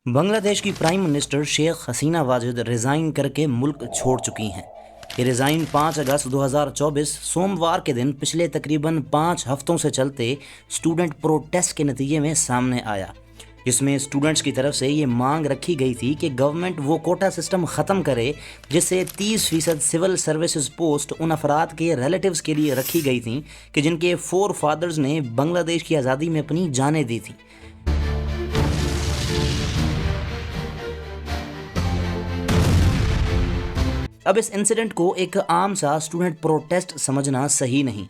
بنگلہ دیش کی prime minister Sheikh Hasina Wajid resign کر کے ملک چھوڑ چکی ہیں۔ یہ ریزائن 5 اگست 2024 سوموار کے دن پچھلے تقریباً 5 ہفتوں سے چلتے اسٹوڈنٹ پروٹیسٹ کے نتیجے میں سامنے آیا، جس میں اسٹوڈنٹس کی طرف سے یہ مانگ رکھی گئی تھی کہ گورنمنٹ وہ کوٹا سسٹم ختم کرے جس سے 30% سول سروسز پوسٹ ان افراد کے ریلیٹیوز کے لیے رکھی گئی تھیں کہ جن کے فور فادرز نے بنگلہ دیش کی آزادی میں اپنی جانیں دی تھیں۔ اب اس انسیڈنٹ کو ایک عام سا اسٹوڈنٹ پروٹیسٹ سمجھنا صحیح نہیں،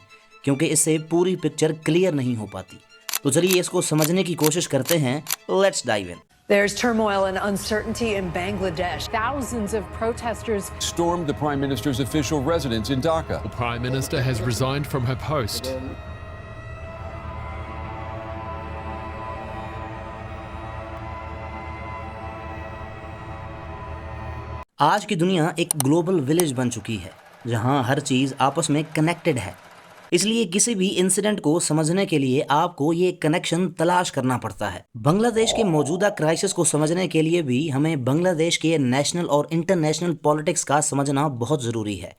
کیونکہ اس سے پوری پکچر کلیئر نہیں ہو پاتی۔ تو چلیے اس کو سمجھنے کی کوشش کرتے ہیں۔ Let's dive in. There's turmoil and uncertainty in Bangladesh. Thousands of protesters stormed the Prime Minister's official residence in Dhaka. The Prime Minister has resigned from her post. آج کی دنیا ایک گلوبل ولیج بن چکی ہے جہاں ہر چیز آپس میں کنیکٹڈ ہے، اس لیے کسی بھی انسیڈنٹ کو سمجھنے کے لیے آپ کو یہ کنیکشن تلاش کرنا پڑتا ہے۔ بنگلہ دیش کے موجودہ کرائسس کو سمجھنے کے لیے بھی ہمیں بنگلہ دیش کے نیشنل اور انٹرنیشنل پالیٹکس کا سمجھنا بہت ضروری ہے۔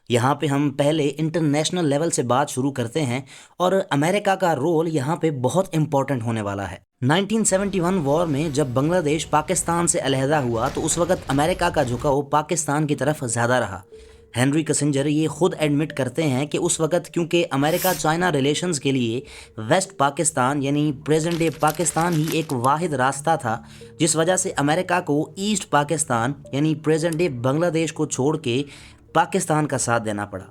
یہاں پہ ہم پہلے انٹرنیشنل لیول سے بات شروع کرتے ہیں اور امریکہ کا رول یہاں پہ بہت امپورٹنٹ ہونے والا ہے۔ 1971 وار میں جب بنگلہ دیش پاکستان سے علیحدہ ہوا تو اس وقت امریکہ کا جھکاؤ پاکستان کی طرف زیادہ رہا۔ ہینری کسنجر یہ خود ایڈمٹ کرتے ہیں کہ اس وقت کیونکہ امریکہ چائنا ریلیشنز کے لیے ویسٹ پاکستان یعنی پریزنٹ ڈے پاکستان ہی ایک واحد راستہ تھا، جس وجہ سے امریکہ کو ایسٹ پاکستان یعنی پریزنٹ ڈے بنگلہ دیش کو چھوڑ کے پاکستان کا ساتھ دینا پڑا۔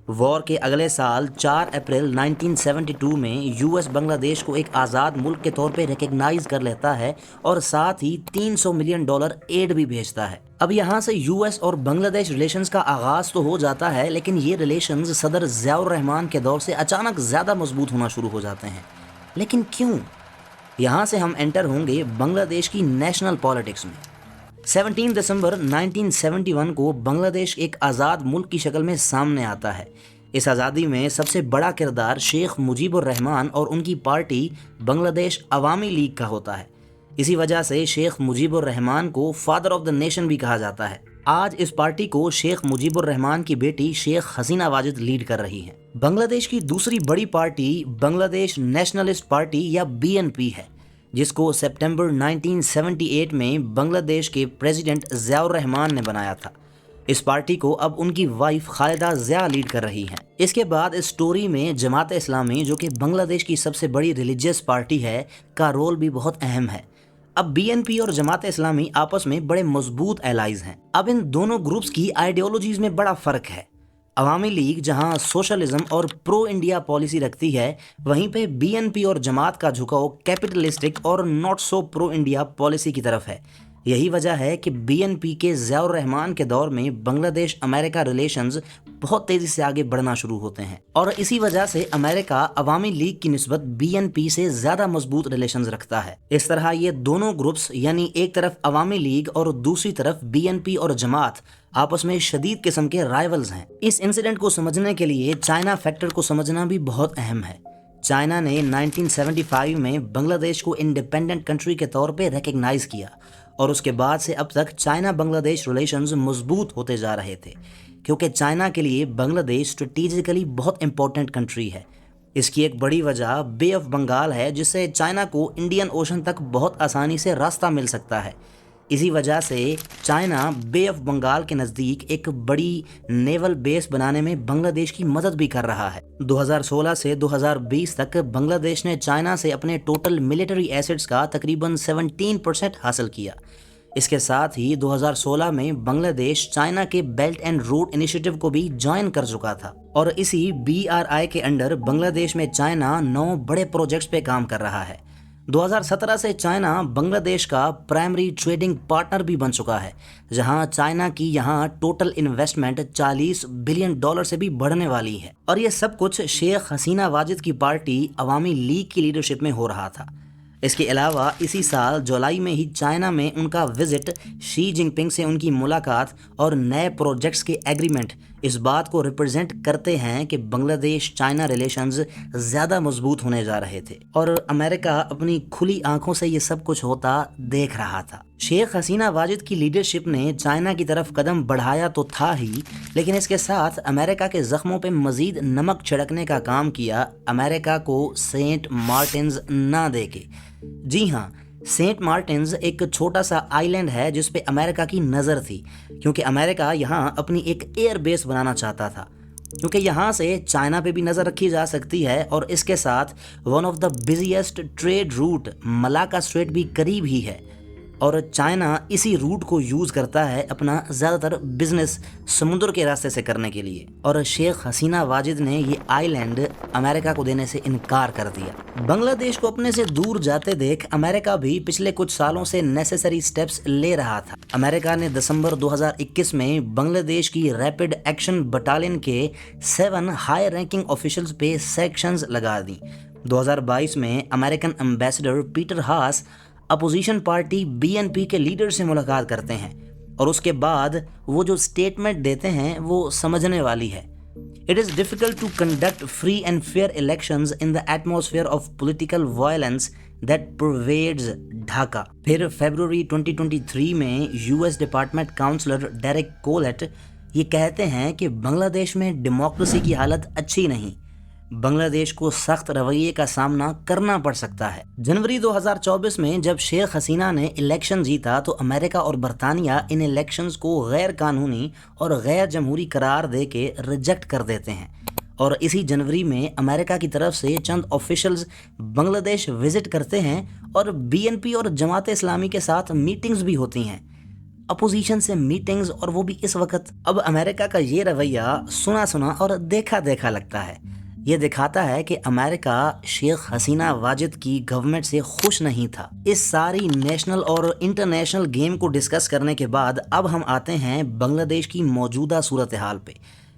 وار کے اگلے سال 4 اپریل 1972 میں یو ایس بنگلہ دیش کو ایک آزاد ملک کے طور پہ ریکگنائز کر لیتا ہے اور ساتھ ہی $300 ملین ایڈ بھی بھیجتا ہے۔ اب یہاں سے یو ایس اور بنگلہ دیش ریلیشنز کا آغاز تو ہو جاتا ہے، لیکن یہ ریلیشنز صدر ضیاء الرحمان کے دور سے اچانک زیادہ مضبوط ہونا شروع ہو جاتے ہیں۔ لیکن کیوں؟ یہاں سے ہم انٹر ہوں گے بنگلہ دیش کی نیشنل پالیٹکس میں۔ 17 دسمبر 1971 کو بنگلہ دیش ایک آزاد ملک کی شکل میں سامنے آتا ہے۔ اس آزادی میں سب سے بڑا کردار شیخ مجیب الرحمان اور ان کی پارٹی بنگلہ دیش عوامی لیگ کا ہوتا ہے۔ اسی وجہ سے شیخ مجیب الرحمان کو فادر آف دا نیشن بھی کہا جاتا ہے۔ آج اس پارٹی کو شیخ مجیب الرحمان کی بیٹی شیخ حسینہ واجد لیڈ کر رہی ہیں۔ بنگلہ دیش کی دوسری بڑی پارٹی بنگلہ دیش نیشنلسٹ پارٹی یا BNP ہے، جس کو سپٹمبر 1978 میں بنگلہ دیش کے پریزیڈنٹ ضیاء الرحمان نے بنایا تھا۔ اس پارٹی کو اب ان کی وائف خالدہ ضیاء لیڈ کر رہی ہیں۔ اس کے بعد اس سٹوری میں جماعت اسلامی، جو کہ بنگلہ دیش کی سب سے بڑی ریلیجیس پارٹی ہے، کا رول بھی بہت اہم ہے۔ اب BNP اور جماعت اسلامی آپس میں بڑے مضبوط الائز ہیں۔ اب ان دونوں گروپس کی آئیڈیالوجیز میں بڑا فرق ہے۔ عوامی لیگ جہاں سوشلزم اور پرو انڈیا پالیسی رکھتی ہے، وہیں پہ BNP اور جماعت کا جھکاؤ کیپٹلسٹک اور not so pro India policy کی طرف ہے۔ یہی وجہ ہے کہ BNP کے ضیاء الرحمان کے دور میں بنگلہ دیش امریکہ ریلیشنز بہت تیزی سے آگے بڑھنا شروع ہوتے ہیں، اور اسی وجہ سے امریکہ عوامی لیگ کی نسبت BNP سے زیادہ مضبوط ریلیشنز رکھتا ہے۔ اس طرح یہ دونوں گروپس یعنی ایک طرف عوامی لیگ اور دوسری طرف BNP اور جماعت آپس میں شدید قسم کے رائیولز ہیں۔ اس انسیڈنٹ کو سمجھنے کے لیے چائنا فیکٹر کو سمجھنا بھی بہت اہم ہے۔ چائنا نے 1975 میں بنگلہ دیش کو انڈیپینڈنٹ کنٹری کے طور پہ ریکگنائز کیا، اور اس کے بعد سے اب تک چائنا بنگلہ دیش ریلیشنز مضبوط ہوتے جا رہے تھے، کیونکہ چائنا کے لیے بنگلہ دیش اسٹریٹجیکلی بہت امپورٹنٹ کنٹری ہے۔ اس کی ایک بڑی وجہ بے آف بنگال ہے، جس سے چائنا کو انڈین اوشن تک بہت آسانی سے راستہ مل سکتا ہے۔ اسی وجہ سے چائنا بے آف بنگال کے نزدیک ایک بڑی نیول بیس بنانے میں بنگلہ دیش کی مدد بھی کر رہا ہے۔ 2016 سے 2020 تک بنگلہ دیش نے چائنا سے اپنے ٹوٹل ملٹری ایسٹس کا تقریباً 17% حاصل کیا۔ اس کے ساتھ ہی 2016 میں بنگلہ دیش چائنا کے بیلٹ اینڈ روڈ انیشیٹو کو بھی جوائن کر چکا تھا، اور اسی BRI کے انڈر بنگلہ دیش میں چائنا 9 بڑے پروجیکٹس پہ کام کر رہا ہے۔ 2017 سے چائنا بنگلہ دیش کا پرائمری ٹریڈنگ پارٹنر بھی بن چکا ہے، جہاں چائنا کی یہاں ٹوٹل انویسٹمنٹ $40 بلین سے بھی بڑھنے والی ہے، اور یہ سب کچھ شیخ حسینہ واجد کی پارٹی عوامی لیگ کی لیڈرشپ میں ہو رہا تھا۔ اس کے علاوہ اسی سال جولائی میں ہی چائنا میں ان کا وزٹ، شی جن پنگ سے ان کی ملاقات اور نئے پروجیکٹس کے ایگریمنٹ، اس بات کو ریپرزینٹ کرتے ہیں کہ بنگلہ دیش چائنا ریلیشنز زیادہ مضبوط ہونے جا رہے تھے اور امریکہ اپنی کھلی آنکھوں سے یہ سب کچھ ہوتا دیکھ رہا تھا۔ شیخ حسینہ واجد کی لیڈرشپ نے چائنا کی طرف قدم بڑھایا تو تھا ہی، لیکن اس کے ساتھ امریکہ کے زخموں پہ مزید نمک چھڑکنے کا کام کیا، امریکہ کو سینٹ مارٹنز نہ دے کے۔ جی ہاں، سینٹ مارٹنز ایک چھوٹا سا آئی لینڈ ہے جس پہ امریکہ کی نظر تھی، کیونکہ امریکہ یہاں اپنی ایک ایئر بیس بنانا چاہتا تھا، کیونکہ یہاں سے چائنا پہ بھی نظر رکھی جا سکتی ہے اور اس کے ساتھ one of the busiest trade route Malacca strait بھی قریب ہی ہے، اور چائنا اسی روٹ کو یوز کرتا ہے اپنا زیادہ تر بزنس سمندر کے راستے سے کرنے کے لیے، اور شیخ حسینہ واجد نے یہ آئی لینڈ امریکہ کو دینے سے انکار کر دیا۔ بنگلہ دیش کو اپنے سے دور جاتے دیکھ امریکہ بھی پچھلے کچھ سالوں سے نیسیسری سٹیپس لے رہا تھا۔ امریکہ نے دسمبر 2021 میں بنگلہ دیش کی ریپڈ ایکشن بٹالین کے 7 ہائی رینکنگ آفیشلز پہ سیکشنز لگا دیں۔ 2022 میں امریکن ایمبیسڈر پیٹر ہاس اپوزیشن پارٹی BNP کے لیڈر سے ملاقات کرتے ہیں، اور اس کے بعد وہ جو سٹیٹمنٹ دیتے ہیں وہ سمجھنے والی ہے۔ It is difficult to conduct free and fair elections in the atmosphere of political violence that pervades Dhaka۔ پھر فیبروری 2023 میں US ڈپارٹمنٹ کاؤنسلر ڈیرک کولٹ یہ کہتے ہیں کہ بنگلہ دیش میں ڈیموکریسی کی حالت اچھی نہیں، بنگلہ دیش کو سخت رویے کا سامنا کرنا پڑ سکتا ہے۔ جنوری 2024 میں جب شیخ حسینہ نے الیکشن جیتا تو امریکہ اور برطانیہ ان الیکشنز کو غیر قانونی اور غیر جمہوری قرار دے کے ریجیکٹ کر دیتے ہیں، اور اسی جنوری میں امریکہ کی طرف سے چند آفیشلز بنگلہ دیش وزٹ کرتے ہیں اور BNP اور جماعت اسلامی کے ساتھ میٹنگز بھی ہوتی ہیں، اپوزیشن سے میٹنگز، اور وہ بھی اس وقت۔ اب امریکہ کا یہ رویہ سنا سنا اور دیکھا دیکھا لگتا ہے۔ یہ دکھاتا ہے کہ امریکہ شیخ حسینہ واجد کی گورنمنٹ سے خوش نہیں تھا۔ اس ساری نیشنل اور انٹرنیشنل گیم کو ڈسکس کرنے کے بعد اب ہم آتے ہیں بنگلہ دیش کی موجودہ صورتحال پہ،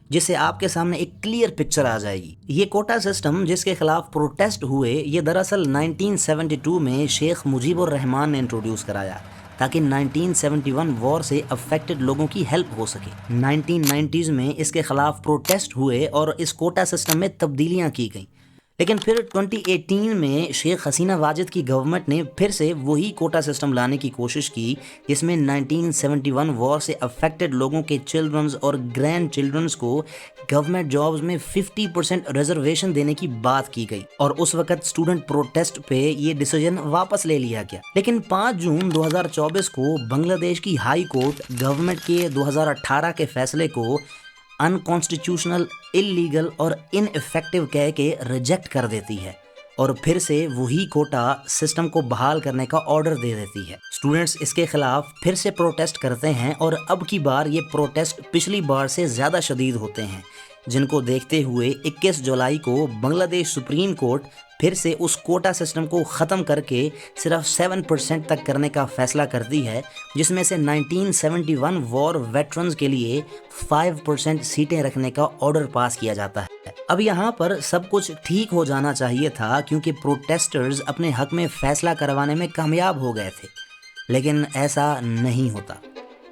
جس سے آپ کے سامنے ایک کلیئر پکچر آ جائے گی۔ یہ کوٹا سسٹم جس کے خلاف پروٹیسٹ ہوئے، یہ دراصل 1972 میں شیخ مجیب الرحمان نے انٹروڈیوس کرایا تاکہ 1971 وار سے افیکٹڈ لوگوں کی ہیلپ ہو سکے۔ 1990s میں اس کے خلاف پروٹیسٹ ہوئے اور اس کوٹا سسٹم میں تبدیلیاں کی گئیں، لیکن پھر 2018 میں شیخ حسینہ واجد کی گورنمنٹ نے پھر سے وہی کوٹا سسٹم لانے کی کوشش کی، جس میں 1971 وار سے افیکٹڈ لوگوں کے چلڈرنز اور گرینڈ چلڈرنز کو گورنمنٹ جابز میں 50% ریزرویشن دینے کی بات کی گئی، اور اس وقت اسٹوڈنٹ پروٹیسٹ پہ یہ ڈیسیژن واپس لے لیا گیا۔ لیکن 5 جون 2024 کو بنگلہ دیش کی ہائی کورٹ گورنمنٹ کے 2018 کے فیصلے کو انکانسٹیٹیوشنل، اللیگل اور ان افیکٹو کہہ کے ریجیکٹ کر دیتی ہے، اور پھر سے وہی کوٹا سسٹم کو بحال کرنے کا آرڈر دے دیتی ہے۔ اسٹوڈنٹس اس کے خلاف پھر سے پروٹیسٹ کرتے ہیں، اور اب کی بار یہ پروٹیسٹ پچھلی بار سے زیادہ شدید ہوتے ہیں، جن کو دیکھتے ہوئے 21 جولائی کو بنگلہ دیش سپریم کورٹ پھر سے اس کوٹا سسٹم کو ختم کر کے صرف 7% تک کرنے کا فیصلہ کرتی ہے، جس میں سے 1971 وار ویٹرنز کے لیے 5% سیٹیں رکھنے کا آرڈر پاس کیا جاتا ہے۔ اب یہاں پر سب کچھ ٹھیک ہو جانا چاہیے تھا، کیونکہ پروٹیسٹرز اپنے حق میں فیصلہ کروانے میں کامیاب ہو گئے تھے، لیکن ایسا نہیں ہوتا۔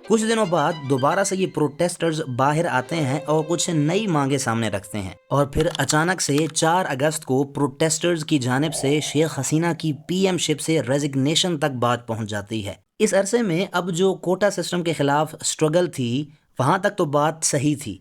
کچھ دنوں بعد دوبارہ سے یہ پروٹیسٹرز باہر آتے ہیں اور کچھ نئی مانگیں سامنے رکھتے ہیں، اور پھر اچانک سے 4 اگست کو پروٹیسٹرز کی جانب سے شیخ حسینہ کی PM شپ سے ریزگنیشن تک بات پہنچ جاتی ہے۔ اس عرصے میں اب جو کوٹا سسٹم کے خلاف سٹرگل تھی، وہاں تک تو بات صحیح تھی،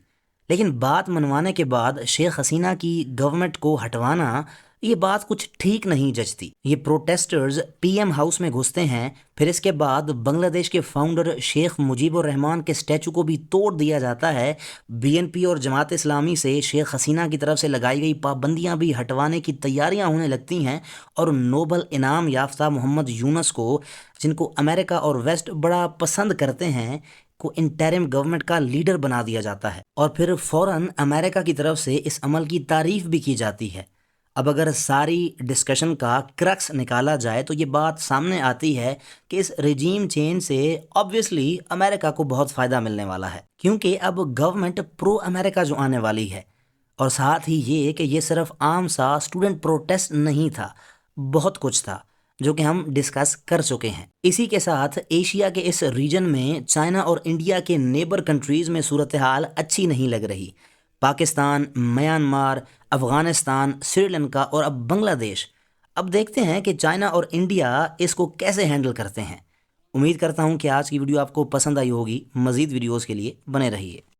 لیکن بات منوانے کے بعد شیخ حسینہ کی گورنمنٹ کو ہٹوانا، یہ بات کچھ ٹھیک نہیں جچتی۔ یہ پروٹیسٹرز PM ہاؤس میں گھستے ہیں، پھر اس کے بعد بنگلہ دیش کے فاؤنڈر شیخ مجیب الرحمان کے اسٹیچو کو بھی توڑ دیا جاتا ہے۔ BNP اور جماعت اسلامی سے شیخ حسینہ کی طرف سے لگائی گئی پابندیاں بھی ہٹوانے کی تیاریاں ہونے لگتی ہیں، اور نوبل انعام یافتہ محمد یونس کو، جن کو امریکہ اور ویسٹ بڑا پسند کرتے ہیں، کو انٹرم گورنمنٹ کا لیڈر بنا دیا جاتا ہے، اور پھر فوراً امریکہ کی طرف سے اس عمل کی تعریف بھی کی جاتی ہے۔ اب اگر ساری ڈسکشن کا کرکس نکالا جائے تو یہ بات سامنے آتی ہے کہ اس رجیم چینج سے آبویسلی امریکہ کو بہت فائدہ ملنے والا ہے، کیونکہ اب گورنمنٹ پرو امریکہ جو آنے والی ہے، اور ساتھ ہی یہ کہ یہ صرف عام سا اسٹوڈنٹ پروٹیسٹ نہیں تھا، بہت کچھ تھا، جو کہ ہم ڈسکس کر چکے ہیں۔ اسی کے ساتھ ایشیا کے اس ریجن میں چائنا اور انڈیا کے نیبر کنٹریز میں صورتحال اچھی نہیں لگ رہی۔ پاکستان، میانمار، افغانستان، سری لنکا اور اب بنگلہ دیش۔ اب دیکھتے ہیں کہ چائنا اور انڈیا اس کو کیسے ہینڈل کرتے ہیں۔ امید کرتا ہوں کہ آج کی ویڈیو آپ کو پسند آئی ہوگی۔ مزید ویڈیوز کے لیے بنے رہیے۔